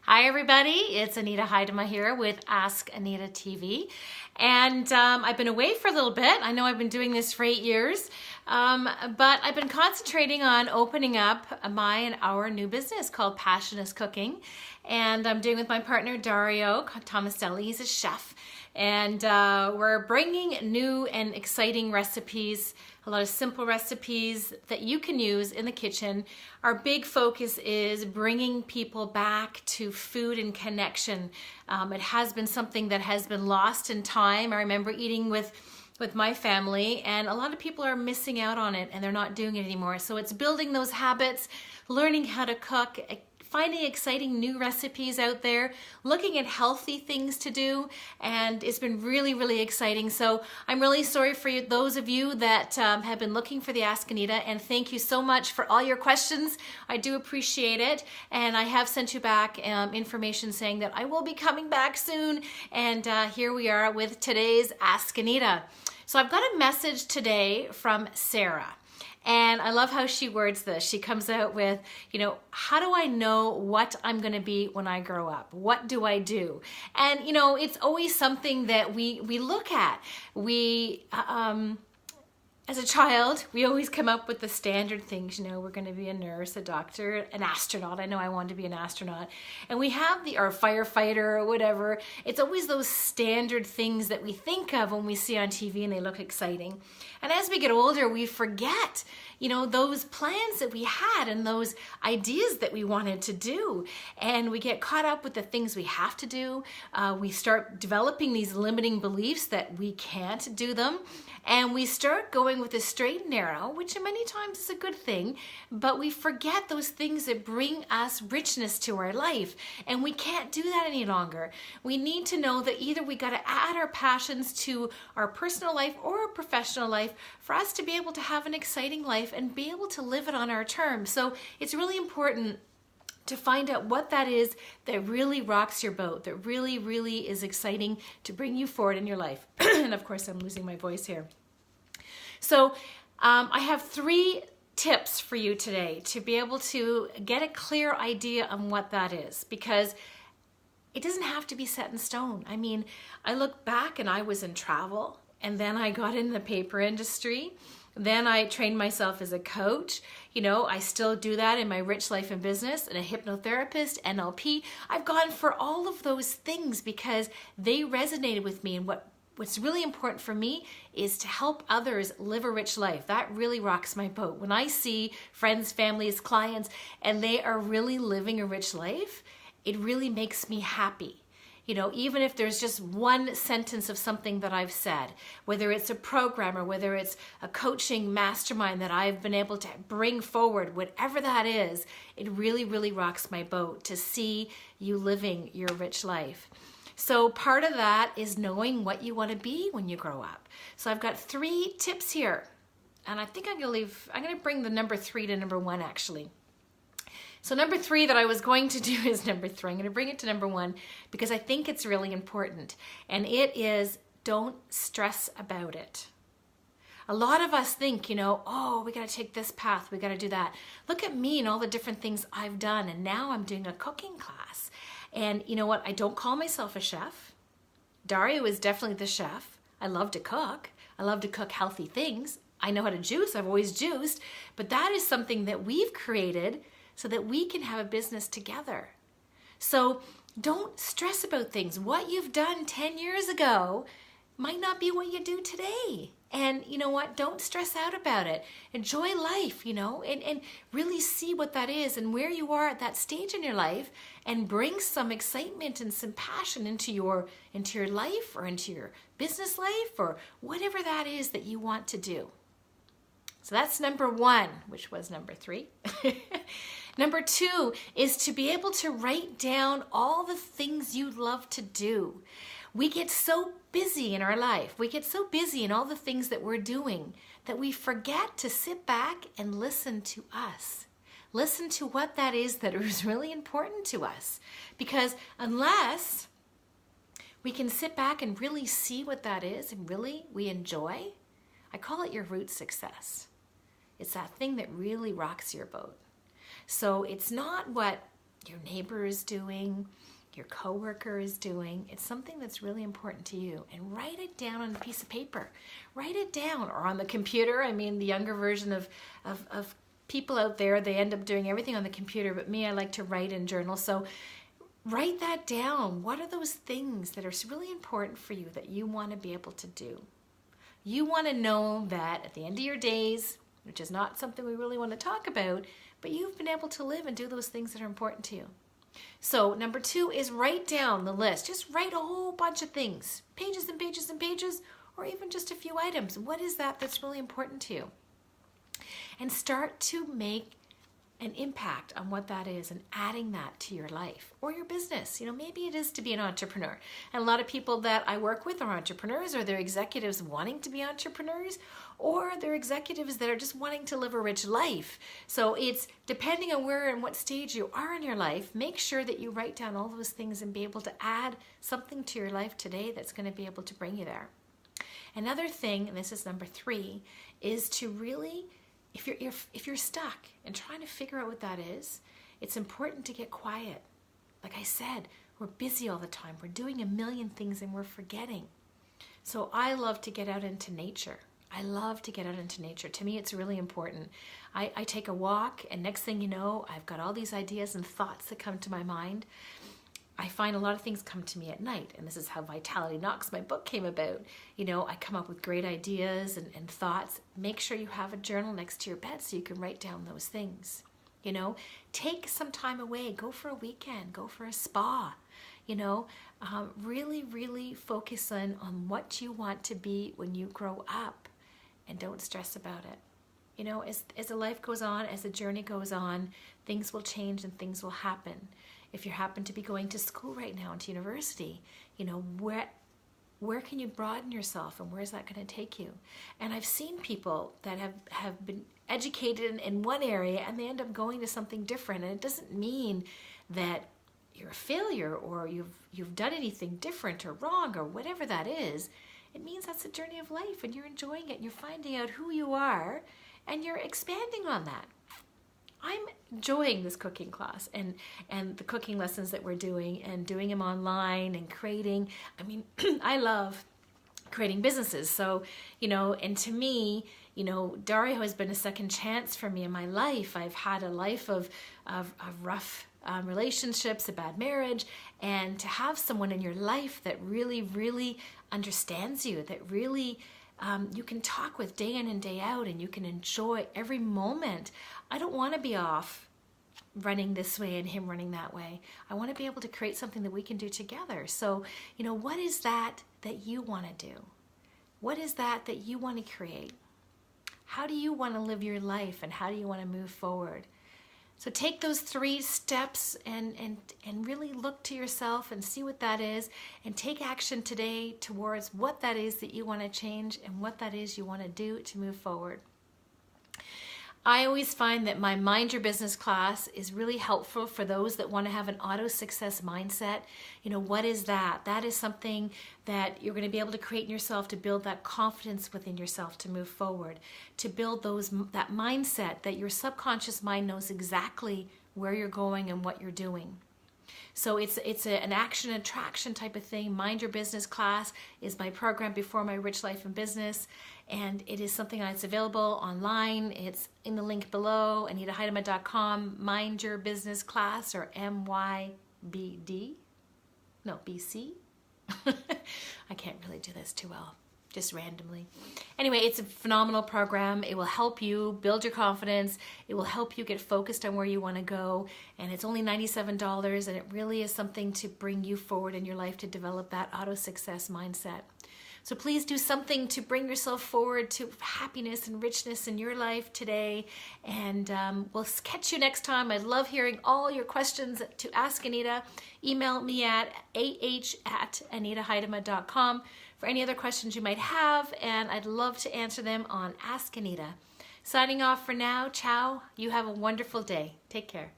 Hi everybody, it's Anita Tv here with Ask Anita TV, and I've been away for a little bit. I know I've been doing this for 8 years, but I've been concentrating on opening up my and our new business called Passionist Cooking, and I'm doing with my partner Dario Tomastelli. He's a chef, and we're bringing new and exciting recipes, a lot of simple recipes that you can use in the kitchen. Our big focus is bringing people back to food and connection. It has been something that has been lost in time. I remember eating with my family, and a lot of people are missing out on it and they're not doing it anymore. So it's building those habits, learning how to cook, finding exciting new recipes out there, looking at healthy things to do, and it's been really, really exciting. So I'm really sorry for those of you that have been looking for the Ask Anita, and thank you so much for all your questions. I do appreciate it, and I have sent you back information saying that I will be coming back soon, and here we are with today's Ask Anita. So I've got a message today from Sarah. And I love how she words this. She comes out with, how do I know what I'm going to be when I grow up? What do I do? And, it's always something that we look at. As a child, we always come up with the standard things, we're going to be a nurse, a doctor, an astronaut. I know I wanted to be an astronaut. And we have or a firefighter or whatever. It's always those standard things that we think of when we see on TV and they look exciting. And as we get older, we forget, those plans that we had and those ideas that we wanted to do. And we get caught up with the things we have to do. We start developing these limiting beliefs that we can't do them. And we start going with the straight and narrow, which many times is a good thing, but we forget those things that bring us richness to our life. And we can't do that any longer. We need to know that either we got to add our passions to our personal life or our professional life for us to be able to have an exciting life and be able to live it on our terms. So it's really important to find out what that is that really rocks your boat, that really, really is exciting to bring you forward in your life. And of course, I'm losing my voice here. So I have 3 tips for you today to be able to get a clear idea on what that is, because it doesn't have to be set in stone. I mean, I look back and I was in travel, and then I got in the paper industry. Then I trained myself as a coach. I still do that in my Rich Life and Business, and a hypnotherapist, NLP. I've gone for all of those things because they resonated with me. And what's really important for me is to help others live a rich life. That really rocks my boat. When I see friends, families, clients, and they are really living a rich life, it really makes me happy. Even if there's just one sentence of something that I've said, whether it's a program or whether it's a coaching mastermind that I've been able to bring forward, whatever that is, it really, really rocks my boat to see you living your rich life. So part of that is knowing what you want to be when you grow up. So I've got 3 tips here, and I think I'm going to bring the number 3 to number 1 actually. So number 3 that I was going to do is number 3. I'm going to bring it to number 1 because I think it's really important. And it is, don't stress about it. A lot of us think, oh, we got to take this path. We got to do that. Look at me and all the different things I've done. And now I'm doing a cooking class. And you know what? I don't call myself a chef. Dario is definitely the chef. I love to cook. I love to cook healthy things. I know how to juice. I've always juiced. But that is something that we've created so that we can have a business together. So don't stress about things. What you've done 10 years ago might not be what you do today. And you know what? Don't stress out about it. Enjoy life, and really see what that is and where you are at that stage in your life, and bring some excitement and some passion into your life or into your business life or whatever that is that you want to do. So that's number 1, which was number 3. Number 2 is to be able to write down all the things you love to do. We get so busy in our life. We get so busy in all the things that we're doing that we forget to sit back and listen to us. Listen to what that is that is really important to us. Because unless we can sit back and really see what that is and really we enjoy, I call it your root success. It's that thing that really rocks your boat. So it's not what your neighbor is doing, your coworker is doing. It's something that's really important to you, and write it down on a piece of paper. Write it down, or on the computer. I mean, the younger version of people out there, they end up doing everything on the computer, but me, I like to write and journal. So write that down. What are those things that are really important for you that you want to be able to do? You want to know that at the end of your days, which is not something we really want to talk about, but you've been able to live and do those things that are important to you. So number 2 is write down the list. Just write a whole bunch of things, pages and pages and pages, or even just a few items. What is that that's really important to you? And start to make an impact on what that is and adding that to your life or your business. You know, maybe it is to be an entrepreneur. And a lot of people that I work with are entrepreneurs, or they're executives wanting to be entrepreneurs, or they're executives that are just wanting to live a rich life. So it's depending on where and what stage you are in your life, make sure that you write down all those things and be able to add something to your life today that's going to be able to bring you there. Another thing, and this is number 3, is to really, if you're stuck and trying to figure out what that is, it's important to get quiet. Like I said, we're busy all the time. We're doing a million things and we're forgetting. So I love to get out into nature. I love to get out into nature. To me, it's really important. I take a walk, and next thing you know, I've got all these ideas and thoughts that come to my mind. I find a lot of things come to me at night, and this is how Vitality Knocks, my book, came about. You know, I come up with great ideas and thoughts. Make sure you have a journal next to your bed so you can write down those things. You know, take some time away. Go for a weekend. Go for a spa. You know, really, really focus on what you want to be when you grow up, and don't stress about it. You know, as the life goes on, as the journey goes on, things will change and things will happen. If you happen to be going to school right now, into university, you know, where can you broaden yourself, and where is that going to take you? And I've seen people that have been educated in one area and they end up going to something different. And it doesn't mean that you're a failure or you've done anything different or wrong or whatever that is. It means that's a journey of life, and you're enjoying it, and you're finding out who you are, and you're expanding on that. I'm enjoying this cooking class and the cooking lessons that we're doing, and doing them online and creating. I mean, I love creating businesses. So, you know, and to me, you know, Dario has been a second chance for me in my life. I've had a life of rough relationships, a bad marriage, and to have someone in your life that really, really understands you, that really you can talk with day in and day out, and you can enjoy every moment. I don't want to be off running this way and him running that way. I want to be able to create something that we can do together. So, you know, what is that you want to do? What is that you want to create? How do you want to live your life, and how do you want to move forward? So take those 3 steps and really look to yourself and see what that is, and take action today towards what that is that you want to change and what that is you want to do to move forward. I always find that my Mind Your Business class is really helpful for those that want to have an auto success mindset. You know, what is that? That is something that you're going to be able to create in yourself to build that confidence within yourself to move forward, to build that mindset that your subconscious mind knows exactly where you're going and what you're doing. So it's an action attraction type of thing. Mind Your Business class is my program before my Rich Life and Business, and it is something that's available online. It's in the link below, AnitaTV.com, Mind Your Business class, or MYBD. No, BC. I can't really do this too well, just randomly. Anyway, it's a phenomenal program. It will help you build your confidence. It will help you get focused on where you want to go. And it's only $97, and it really is something to bring you forward in your life to develop that auto success mindset. So please do something to bring yourself forward to happiness and richness in your life today. And we'll catch you next time. I love hearing all your questions to Ask Anita. Email me at ah@AnitaTV.com for any other questions you might have, and I'd love to answer them on Ask Anita. Signing off for now. Ciao. You have a wonderful day. Take care.